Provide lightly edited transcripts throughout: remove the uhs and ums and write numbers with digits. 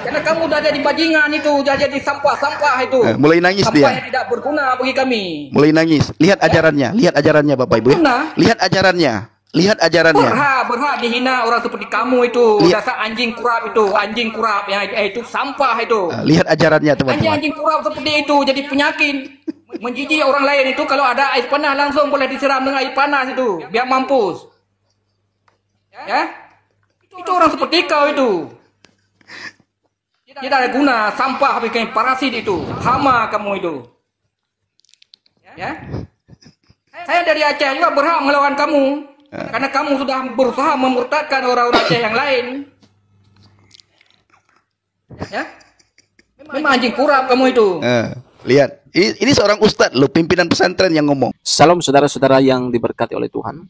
Karena kamu udah jadi bajingan itu, udah jadi sampah-sampah itu. Mulai nangis sampah dia. Yang tidak berguna bagi kami. Mulai nangis. Lihat ajarannya, Bapak Ibu. Lihat ajarannya. Berhak dihina orang seperti kamu itu. Dasar anjing kurap itu, anjing kurap yang itu sampah itu. Lihat ajarannya, teman-teman. Anjing kurap seperti itu jadi penyakit. Menjijik orang lain itu. Kalau ada air panas langsung boleh disiram dengan air panas itu, biar mampus. Ya? Itu orang seperti kau itu. Tidak ada guna, sampah bikin parasit itu, hama kamu itu. Ya? Saya dari Aceh juga berhak melawan kamu. Karena kamu sudah berusaha memurtadkan orang-orang Aceh yang lain. Ya? Memang anjing kurap kamu itu. Lihat, ini seorang ustadz loh, pimpinan pesantren yang ngomong. Salam saudara-saudara yang diberkati oleh Tuhan.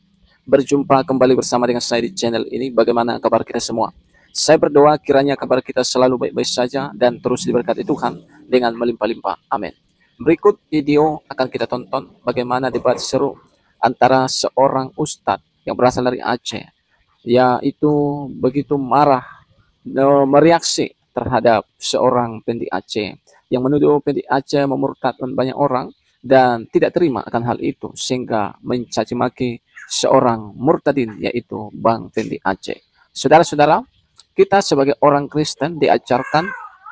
Berjumpa kembali bersama dengan saya di channel ini. Bagaimana kabar kita semua? Saya berdoa kiranya kabar kita selalu baik-baik saja dan terus diberkati Tuhan dengan melimpah-limpah. Amin. Berikut video akan kita tonton bagaimana debat seru antara seorang ustadz yang berasal dari Aceh, yaitu begitu marah mereaksi terhadap seorang pendidik Aceh yang menuduh pendidik Aceh memurtadkan banyak orang dan tidak terima akan hal itu sehingga mencaci maki seorang murtadin yaitu Bang Pendidik Aceh. Saudara-saudara, kita sebagai orang Kristen diajarkan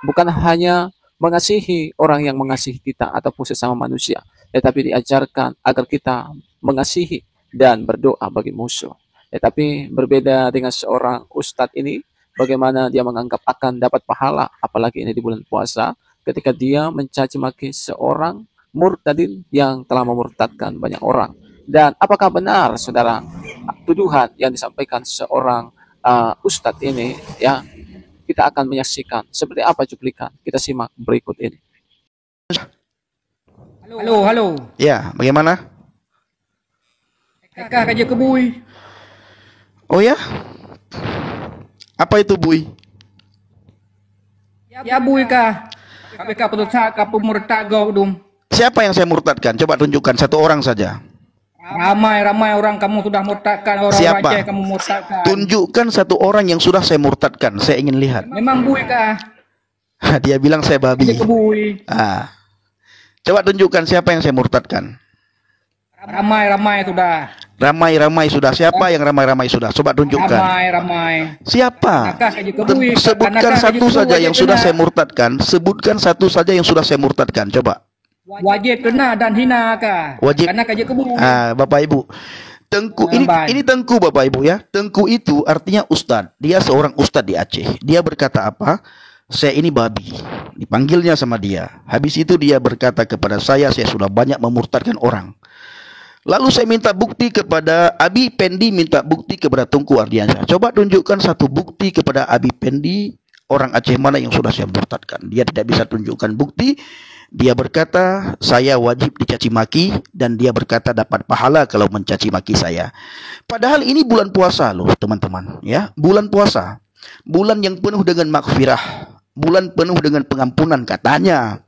bukan hanya mengasihi orang yang mengasihi kita ataupun sesama manusia, tetapi diajarkan agar kita mengasihi dan berdoa bagi musuh. Tetapi berbeda dengan seorang ustadz ini, bagaimana dia menganggap akan dapat pahala, apalagi ini di bulan puasa, ketika dia mencaci maki seorang murtadin yang telah memurtadkan banyak orang. Dan apakah benar, saudara, tuduhan yang disampaikan seorang ustadz ini? Ya, kita akan menyaksikan seperti apa cuplikan. Kita simak berikut ini. Halo. Ya, bagaimana? Kak kerja ke Bui. Oh ya? Apa itu Bui? Ya Bui kah? KPK perusahaan kapu murtad kau dum. Siapa yang saya murtadkan? Coba tunjukkan satu orang saja. Ramai orang kamu sudah murtadkan, orang Siapa? Aceh kamu murtadkan. Tunjukkan satu orang yang sudah saya murtadkan. Saya ingin lihat. Memang Bui kah? Dia bilang saya babi. Kerja ke Bui. Coba tunjukkan siapa yang saya murtadkan. Ramai sudah. Ramai sudah. Siapa yang ramai sudah? Coba tunjukkan. Ramai. Siapa? Sebutkan satu saja yang sudah saya murtadkan. Sebutkan satu saja yang sudah saya murtadkan. Coba. Wajib kena dan hina kah? Wajib. Karena kerja ke Bui. Bapak Ibu. Tengku ini Tengku Bapak Ibu ya. Tengku itu artinya ustadz. Dia seorang ustadz di Aceh. Dia berkata apa? Saya ini babi. Dipanggilnya sama dia. Habis itu dia berkata kepada saya sudah banyak memurtadkan orang. Lalu saya minta bukti kepada Abi Pendi, minta bukti kepada Tengku Ardiansyah. Coba tunjukkan satu bukti kepada Abi Pendi, orang Aceh mana yang sudah saya murtadkan. Dia tidak bisa tunjukkan bukti. Dia berkata saya wajib dicaci maki dan dia berkata dapat pahala kalau mencaci maki saya. Padahal ini bulan puasa loh teman-teman ya. Bulan puasa. Bulan yang penuh dengan maghfirah. Bulan penuh dengan pengampunan katanya.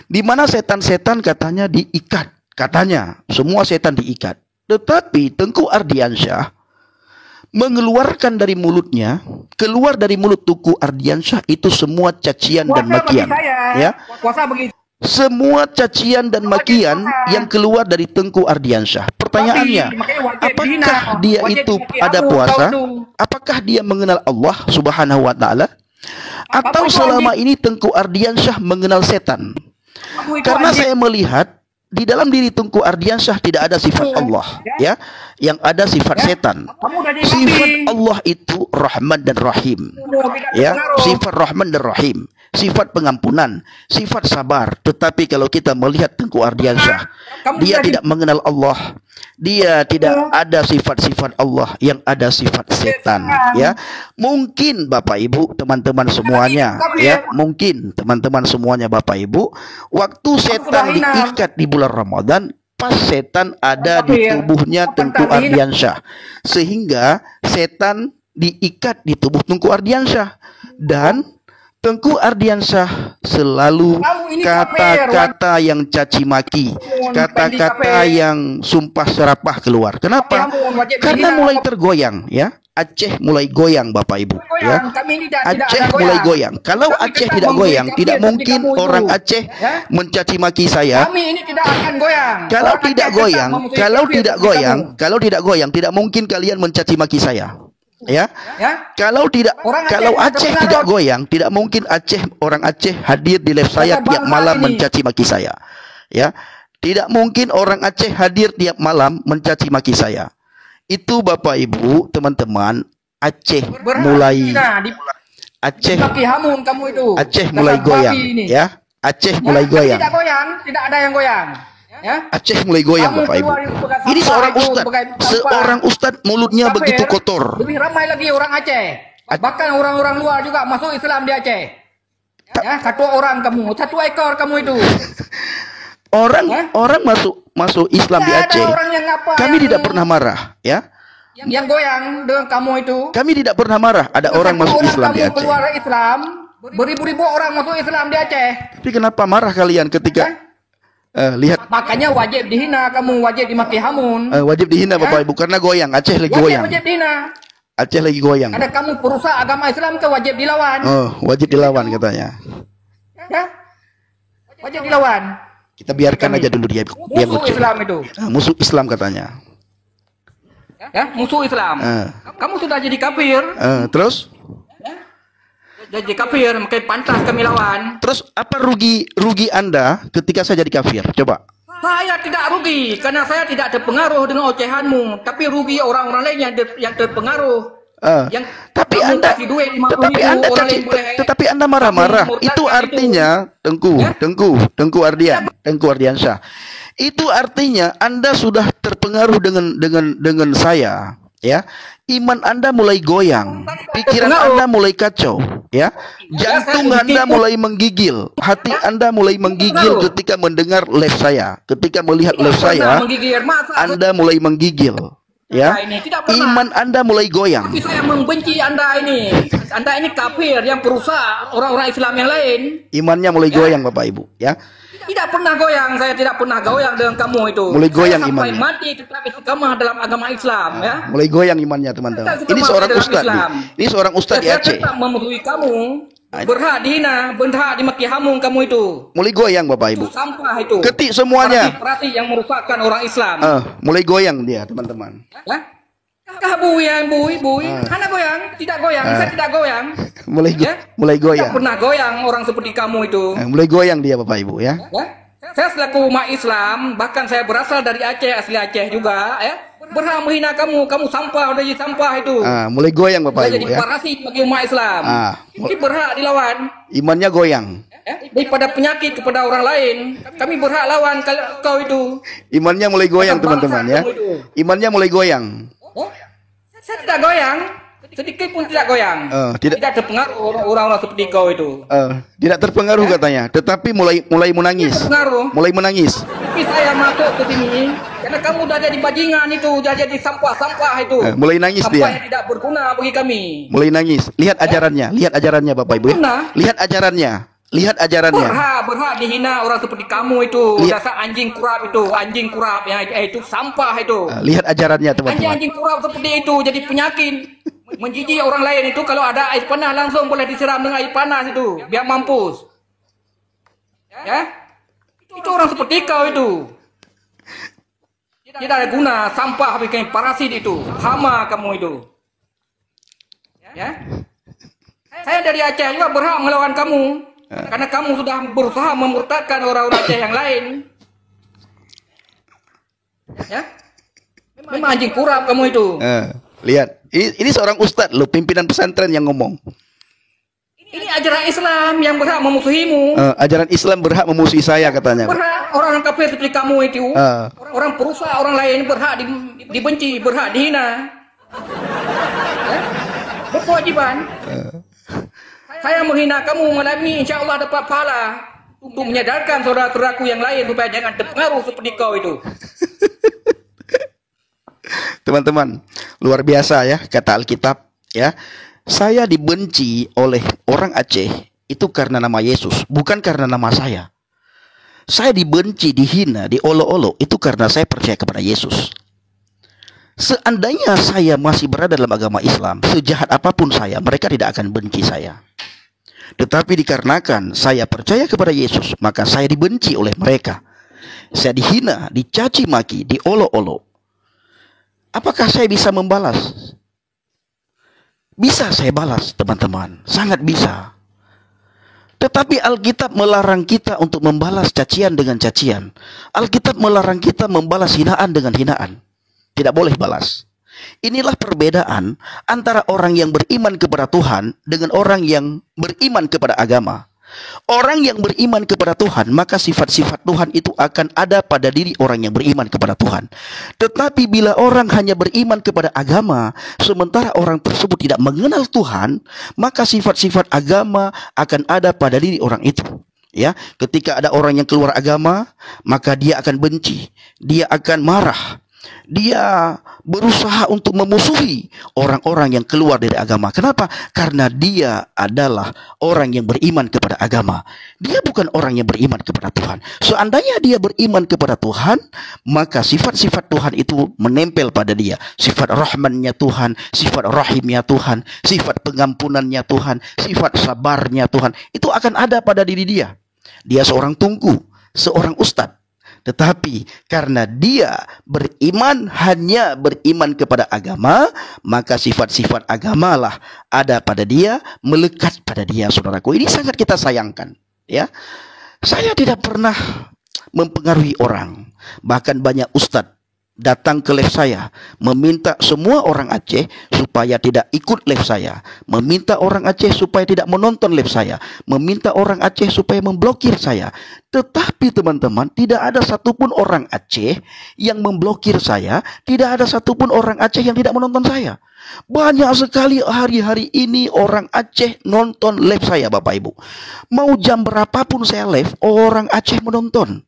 Di mana setan-setan katanya diikat. Katanya semua setan diikat. Tetapi Tengku Ardiansyah mengeluarkan dari mulutnya, keluar dari mulut Tengku Ardiansyah itu semua cacian dan makian. Ya. Semua cacian dan makian yang keluar dari Tengku Ardiansyah. Pertanyaannya, apakah dia itu ada puasa? Apakah dia mengenal Allah Subhanahu wa taala? Atau selama ini Tengku Ardiansyah mengenal setan? Karena saya melihat di dalam diri Tengku Ardiansyah tidak ada sifat Allah, ya. Yang ada sifat setan. Sifat Allah itu Rahman dan Rahim. Ya, sifat Rahman dan Rahim, sifat pengampunan, sifat sabar. Tetapi kalau kita melihat Tengku Ardiansyah, dia tidak mengenal Allah. Dia tidak ada sifat-sifat Allah, yang ada sifat setan, ya. Mungkin Bapak Ibu, teman-teman semuanya, ya, mungkin teman-teman semuanya Bapak Ibu, waktu setan diikat di bulan Ramadan, pas setan ada di tubuhnya Tengku Ardiansyah, sehingga setan diikat di tubuh Tengku Ardiansyah. Dan Tengku Ardiansyah selalu kata-kata yang caci maki, kata-kata yang sumpah serapah keluar. Kenapa? Karena mulai tergoyang, ya. Aceh mulai goyang Bapak Ibu ya. Kami ini tidak Aceh ada mulai goyang. Kalau Kami Aceh tetap tidak memberi goyang, kafir tidak seperti mungkin kamu itu. orang Aceh Ya? mencaci maki saya. Kami ini tidak akan goyang. Kalau Orang tidak Aceh tetap goyang, memusuhi kalau kafir tidak seperti goyang, kamu. kalau tidak goyang, tidak mungkin kalian mencaci maki saya. Ya. Ya? Kalau tidak, Orang Aceh kalau tidak Aceh terpengaruh. tidak goyang, tidak mungkin orang Aceh hadir di live saya Kata tiap bangsa malam ini. mencaci maki saya. Ya. Tidak mungkin orang Aceh hadir tiap malam mencaci maki saya. Itu Bapak Ibu, teman-teman, Aceh Berhak mulai dihina, Aceh dimaki hamun kamu itu. Aceh mulai Dasar goyang babi ini. ya. Aceh Ya, mulai kami goyang. tidak goyang, tidak ada yang goyang. Ya? Aceh mulai goyang Kamu Bapak Ibu. keluar sebagai Ini sampah seorang itu, ustad. sebagai sampah. Seorang ustad mulutnya Kafir, begitu kotor. Lebih ramai lagi orang Aceh. Bahkan orang-orang luar juga masuk Islam di Aceh. Ya, satu orang kamu, satu ekor kamu itu. Orang masuk Islam di Tidak ada Aceh. orang yang apa Kami yang- tidak pernah marah, ya. yang goyang dengan kamu itu. Kami tidak pernah marah ada orang Satu masuk Islam di kamu Aceh. keluar Islam, beribu-ribu orang masuk Islam di Aceh. Tapi kenapa marah kalian ketika lihat Makanya wajib dihina kamu, wajib dimaki hamun. wajib dihina Bapak Ibu karena goyang, Aceh lagi goyang. Wajib dihina. Aceh lagi goyang. Ada kamu perusak agama Islam ke wajib dilawan. Wajib dilawan katanya. Ya? Wajib dilawan. Kita biarkan aja dulu dia Musuh lucu. Islam itu. Musuh Islam katanya. Ya, musuh Islam. Kamu sudah jadi kafir. Terus Jadi kafir, makanya pantas kami lawan. Terus apa rugi Anda ketika saya jadi kafir? Coba. Saya tidak rugi karena saya tidak terpengaruh dengan ocehanmu, tapi rugi orang-orang lain yang terpengaruh. Yang Tapi kamu Anda kasih duit 50.000, orang lain boleh. tetapi Anda marah-marah. Kamu Itu murtadkan artinya Tengku Ardiansyah. Itu artinya Anda sudah terpengaruh dengan saya, ya. Iman Anda mulai goyang, pikiran Anda mulai kacau, ya. Jantung Anda mulai menggigil, hati Anda mulai menggigil ketika mendengar live saya, ketika melihat live saya, menggigil. Masa Anda mulai menggigil, ya. ini tidak pernah. Iman Anda mulai goyang. Tapi saya membenci Anda ini. Anda ini kafir yang perusak orang-orang Islam yang lain. Imannya mulai goyang Bapak Ibu, ya. Tidak pernah goyang, saya tidak pernah goyang dengan kamu itu. Mulai goyang saya sampai imannya. mati tetap istiqamah dalam agama Islam, ya. Mulai goyang imannya teman-teman. Kita Ini istiqamah seorang dalam ustadz Islam. nih. Ini seorang ustadz di Saya Aceh. tetap memusuhi kamu. Berhak dihina, berhak dimaki hamun kamu itu. Mulai goyang Bapak Ibu. Itu sampah itu. Ketik semuanya. Perati yang merusakkan orang Islam. Mulai goyang dia teman-teman. Ya? Kah bui. Anak goyang, tidak goyang, saya tidak goyang. Mulai Ya? mulai Tidak goyang. pernah goyang orang seperti kamu itu. Mulai goyang dia Bapak Ibu ya. Ya? Saya selaku umat Islam, bahkan saya berasal dari Aceh, asli Aceh juga, ya. Berhak menghina kamu sampah, udah jadi sampah itu. Mulai goyang Bapak Udah Ibu jadi ya. parasit bagi umat Islam. Ini berhak dilawan. Imannya goyang. Ya? Daripada penyakit kepada orang lain, kami berhak lawan kalau kau itu. Imannya mulai goyang Bangsa teman-teman ya. kamu itu. Imannya mulai goyang. Oh? Saya tidak goyang, sedikit pun tidak goyang. Tidak Terpengaruh orang-orang seperti kau itu. tidak terpengaruh katanya, tetapi mulai menangis. Terpengaruh. Mulai menangis. Tapi saya masuk ke sini karena kamu udah jadi bajingan itu, udah jadi sampah itu. Mulai nangis Sampah dia. yang tidak berguna bagi kami. Mulai nangis. Lihat ajarannya Bapak Ibu ya. Lihat ajarannya. Berhak dihina orang seperti kamu itu. Lihat. Dasar anjing kurap yang itu sampah itu. Lihat ajarannya teman-teman. Anjing kurap seperti itu jadi penyakit. Menjijik orang lain itu kalau ada air panas langsung boleh disiram dengan air panas itu biar mampus. Ya? Itu orang seperti kau itu. Tidak ada guna, sampah bikin parasit itu. Hama kamu itu. Ya? Saya dari Aceh juga berhak melawan kamu. Karena kamu sudah berusaha memurtadkan orang-orang Aceh yang lain. Ya? Memang anjing kurap kamu itu. Lihat, ini seorang ustadz loh, pimpinan pesantren yang ngomong. Ini ajaran Islam yang berhak memusuhimu. Ajaran Islam berhak memusuhi saya katanya. Berhak orang kafir seperti kamu itu. Orang perusak orang lain berhak dibenci, berhak dihina. Ya? Berkewajiban. Saya menghina kamu malam ini, insya Allah dapat pahala untuk menyadarkan saudara-saudaraku yang lain supaya jangan terpengaruh seperti kau itu. Teman-teman, luar biasa ya kata Alkitab ya. Saya dibenci oleh orang Aceh itu karena nama Yesus, bukan karena nama saya. Saya dibenci, dihina, diolok-olok itu karena saya percaya kepada Yesus. Seandainya saya masih berada dalam agama Islam, sejahat apapun saya, mereka tidak akan benci saya. Tetapi dikarenakan saya percaya kepada Yesus, maka saya dibenci oleh mereka. Saya dihina, dicaci maki, diolok-olok. Apakah saya bisa membalas? Bisa saya balas, teman-teman. Sangat bisa. Tetapi Alkitab melarang kita untuk membalas cacian dengan cacian. Alkitab melarang kita membalas hinaan dengan hinaan. Tidak boleh balas. Inilah perbedaan antara orang yang beriman kepada Tuhan dengan orang yang beriman kepada agama. Orang yang beriman kepada Tuhan, maka sifat-sifat Tuhan itu akan ada pada diri orang yang beriman kepada Tuhan. Tetapi bila orang hanya beriman kepada agama, sementara orang tersebut tidak mengenal Tuhan, maka sifat-sifat agama akan ada pada diri orang itu. Ya, ketika ada orang yang keluar agama, maka dia akan benci, dia akan marah. Dia berusaha untuk memusuhi orang-orang yang keluar dari agama. Kenapa? Karena dia adalah orang yang beriman kepada agama. Dia bukan orang yang beriman kepada Tuhan. Seandainya dia beriman kepada Tuhan, maka sifat-sifat Tuhan itu menempel pada dia. Sifat rahmannya Tuhan, sifat rahimnya Tuhan, sifat pengampunannya Tuhan, sifat sabarnya Tuhan. Itu akan ada pada diri dia. Dia seorang tungku, seorang ustadz. Tetapi karena dia beriman, hanya beriman kepada agama, maka sifat-sifat agamalah ada pada dia, melekat pada dia, saudaraku. Ini sangat kita sayangkan, ya. Saya tidak pernah mempengaruhi orang. Bahkan banyak ustadz datang ke live saya, meminta semua orang Aceh supaya tidak ikut live saya, meminta orang Aceh supaya tidak menonton live saya, meminta orang Aceh supaya memblokir saya. Tetapi teman-teman, tidak ada satupun orang Aceh yang memblokir saya, tidak ada satupun orang Aceh yang tidak menonton saya. Banyak sekali hari-hari ini orang Aceh nonton live saya, Bapak Ibu. Mau jam berapapun saya live, orang Aceh menonton.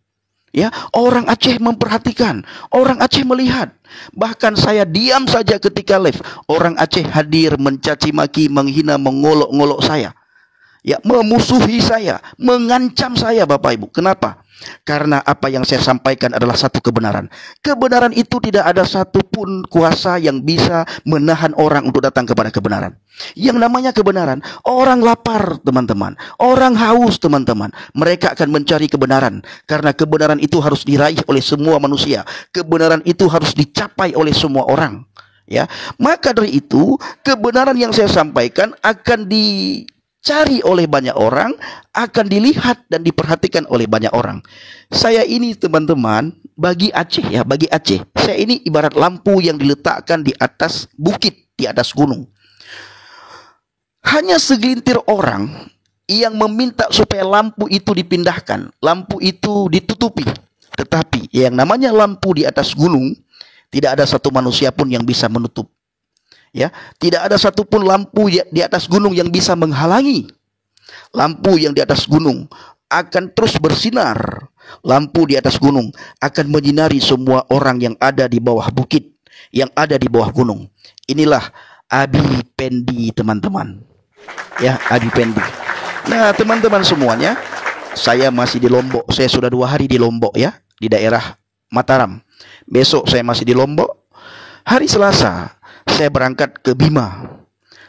Ya, orang Aceh memperhatikan, orang Aceh melihat. Bahkan saya diam saja ketika live, orang Aceh hadir mencaci maki, menghina, mengolok-ngolok saya. Ya, memusuhi saya, mengancam saya, Bapak Ibu. Kenapa? Karena apa yang saya sampaikan adalah satu kebenaran. Kebenaran itu tidak ada satupun kuasa yang bisa menahan orang untuk datang kepada kebenaran. Yang namanya kebenaran, orang lapar, teman-teman, orang haus, teman-teman, mereka akan mencari kebenaran. Karena kebenaran itu harus diraih oleh semua manusia. Kebenaran itu harus dicapai oleh semua orang. Ya, maka dari itu kebenaran yang saya sampaikan akan dicari oleh banyak orang, akan dilihat dan diperhatikan oleh banyak orang. Saya ini, teman-teman, bagi Aceh, ya, bagi Aceh, saya ini ibarat lampu yang diletakkan di atas bukit, di atas gunung. Hanya segelintir orang yang meminta supaya lampu itu dipindahkan, lampu itu ditutupi. Tetapi yang namanya lampu di atas gunung, tidak ada satu manusia pun yang bisa menutup. Ya, tidak ada satupun lampu di atas gunung yang bisa menghalangi. Lampu yang di atas gunung akan terus bersinar. Lampu di atas gunung akan menyinari semua orang yang ada di bawah bukit, yang ada di bawah gunung. Inilah Abi Pendi, teman-teman. Ya, Abi Pendi. Nah, teman-teman semuanya, saya masih di Lombok. Saya sudah 2 hari di Lombok, ya, di daerah Mataram. Besok saya masih di Lombok. Hari Selasa saya berangkat ke Bima.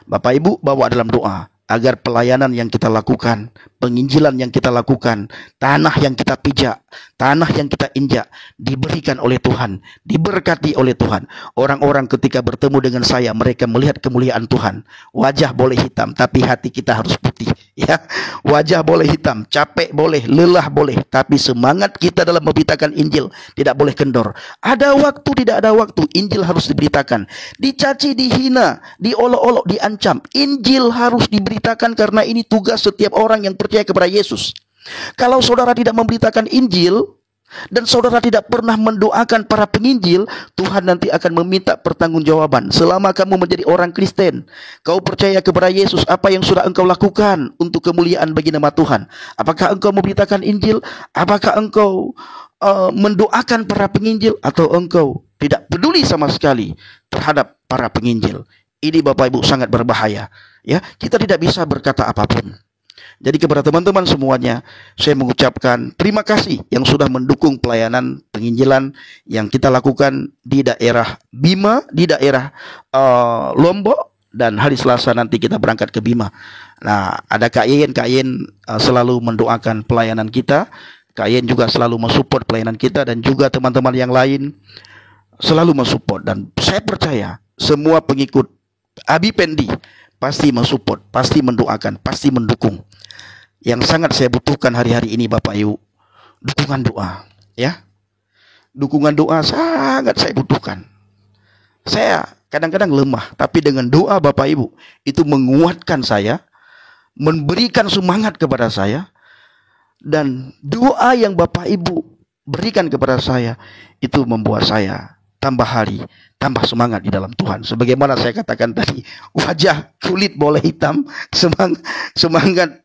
Bapak Ibu bawa dalam doa agar pelayanan yang kita lakukan, penginjilan yang kita lakukan, tanah yang kita pijak, tanah yang kita injak, diberikan oleh Tuhan, diberkati oleh Tuhan. Orang-orang ketika bertemu dengan saya, mereka melihat kemuliaan Tuhan. Wajah boleh hitam, tapi hati kita harus putih. Ya, wajah boleh hitam, capek boleh, lelah boleh, tapi semangat kita dalam memberitakan Injil tidak boleh kendor. Ada waktu, tidak ada waktu, Injil harus diberitakan. Dicaci, dihina, diolok-olok, diancam, Injil harus diberitakan karena ini tugas setiap orang yang percaya kepada Yesus. Kalau saudara tidak memberitakan Injil dan saudara tidak pernah mendoakan para penginjil, Tuhan nanti akan meminta pertanggungjawaban. Selama kamu menjadi orang Kristen, kau percaya kepada Yesus, apa yang sudah engkau lakukan untuk kemuliaan bagi nama Tuhan? Apakah engkau memberitakan Injil? Apakah engkau mendoakan para penginjil? Atau engkau tidak peduli sama sekali terhadap para penginjil? Ini Bapak Ibu sangat berbahaya. Ya, kita tidak bisa berkata apapun. Jadi kepada teman-teman semuanya, saya mengucapkan terima kasih yang sudah mendukung pelayanan penginjilan yang kita lakukan di daerah Bima, di daerah Lombok, dan hari Selasa nanti kita berangkat ke Bima. Nah, ada Kak Yen selalu mendoakan pelayanan kita. Kak Yen juga selalu mensupport pelayanan kita, dan juga teman-teman yang lain selalu mensupport. Dan saya percaya semua pengikut Abi Pendi pasti mensupport, pasti mendoakan, pasti mendukung. Yang sangat saya butuhkan hari-hari ini Bapak Ibu, dukungan doa, ya. Dukungan doa sangat saya butuhkan. Saya kadang-kadang lemah, tapi dengan doa Bapak Ibu itu menguatkan saya, memberikan semangat kepada saya, dan doa yang Bapak Ibu berikan kepada saya itu membuat saya tambah hari, tambah semangat di dalam Tuhan. Sebagaimana saya katakan tadi, wajah kulit boleh hitam, semangat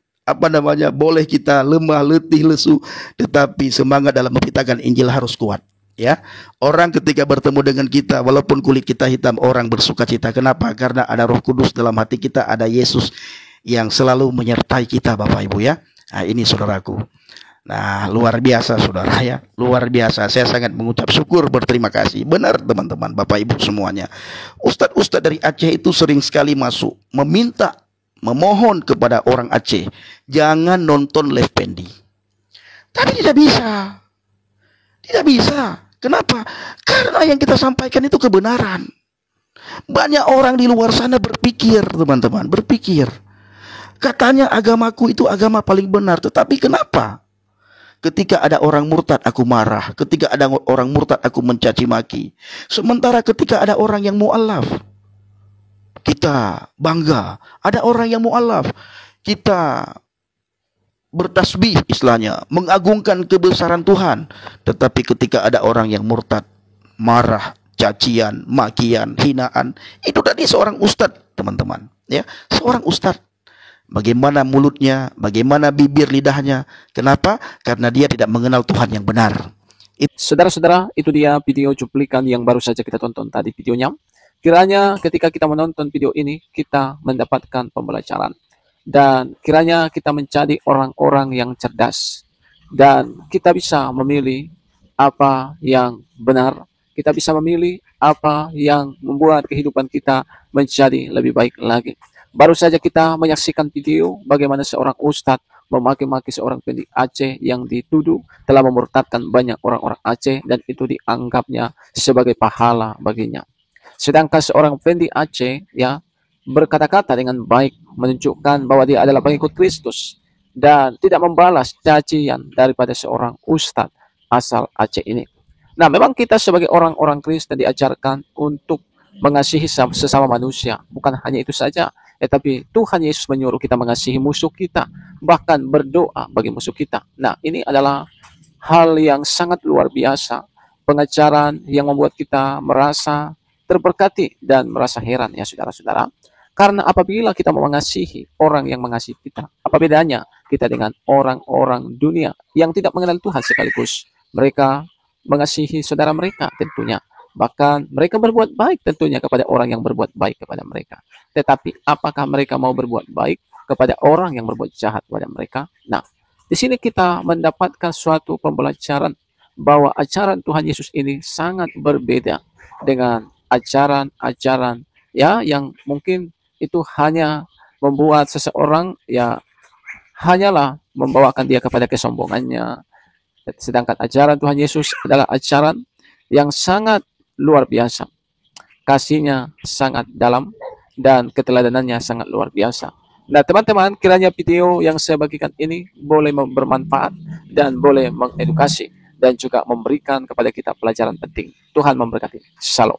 boleh kita lemah, letih, lesu, tetapi semangat dalam memberitakan Injil harus kuat. Ya, orang ketika bertemu dengan kita, walaupun kulit kita hitam, orang bersuka cita. Kenapa? Karena ada Roh Kudus dalam hati kita, ada Yesus yang selalu menyertai kita, Bapak Ibu ya. Nah, ini saudaraku. Nah, luar biasa saudara ya, luar biasa. Saya sangat mengucap syukur, berterima kasih. Benar teman-teman, Bapak Ibu semuanya. Ustadz-ustadz dari Aceh itu sering sekali masuk, memohon kepada orang Aceh, jangan nonton Live Pendi. Tapi tidak bisa. Tidak bisa. Kenapa? Karena yang kita sampaikan itu kebenaran. Banyak orang di luar sana berpikir, teman-teman, berpikir. Katanya agamaku itu agama paling benar, tetapi kenapa? Ketika ada orang murtad aku marah, ketika ada orang murtad aku mencaci maki. Sementara ketika ada orang yang mu'alaf, kita bangga. Ada orang yang mu'alaf, kita bertasbih istilahnya, mengagungkan kebesaran Tuhan. Tetapi ketika ada orang yang murtad, marah, cacian, makian, hinaan, itu tadi seorang ustadz, teman-teman, ya, seorang ustadz. Bagaimana mulutnya, bagaimana bibir lidahnya. Kenapa? Karena dia tidak mengenal Tuhan yang benar. Saudara-saudara, itu dia video cuplikan yang baru saja kita tonton tadi videonya. Kiranya ketika kita menonton video ini, kita mendapatkan pembelajaran. Dan kiranya kita menjadi orang-orang yang cerdas. Dan kita bisa memilih apa yang benar. Kita bisa memilih apa yang membuat kehidupan kita menjadi lebih baik lagi. Baru saja kita menyaksikan video bagaimana seorang ustadz memaki-maki seorang pendi Aceh yang dituduh telah memurtadkan banyak orang-orang Aceh, dan itu dianggapnya sebagai pahala baginya. Sedangkan seorang pendi Aceh ya berkata-kata dengan baik, menunjukkan bahwa dia adalah pengikut Kristus dan tidak membalas cacian daripada seorang ustadz asal Aceh ini. Nah, memang kita sebagai orang-orang Kristen diajarkan untuk mengasihi sesama manusia. Bukan hanya itu saja, tetapi Tuhan Yesus menyuruh kita mengasihi musuh kita, bahkan berdoa bagi musuh kita. Nah, ini adalah hal yang sangat luar biasa, pengajaran yang membuat kita merasa terberkati dan merasa heran ya saudara-saudara. Karena apabila kita mengasihi orang yang mengasihi kita, apa bedanya kita dengan orang-orang dunia yang tidak mengenal Tuhan sekaligus? Mereka mengasihi saudara mereka tentunya. Bahkan mereka berbuat baik tentunya kepada orang yang berbuat baik kepada mereka. Tetapi apakah mereka mau berbuat baik kepada orang yang berbuat jahat kepada mereka? Nah, di sini kita mendapatkan suatu pembelajaran bahwa ajaran Tuhan Yesus ini sangat berbeda dengan ajaran-ajaran ya yang mungkin itu hanya membuat seseorang ya hanyalah membawakan dia kepada kesombongannya. Sedangkan ajaran Tuhan Yesus adalah ajaran yang sangat luar biasa. Kasihnya sangat dalam dan keteladanannya sangat luar biasa. Nah, teman-teman, kiranya video yang saya bagikan ini boleh bermanfaat dan boleh mengedukasi dan juga memberikan kepada kita pelajaran penting. Tuhan memberkati. Shalom.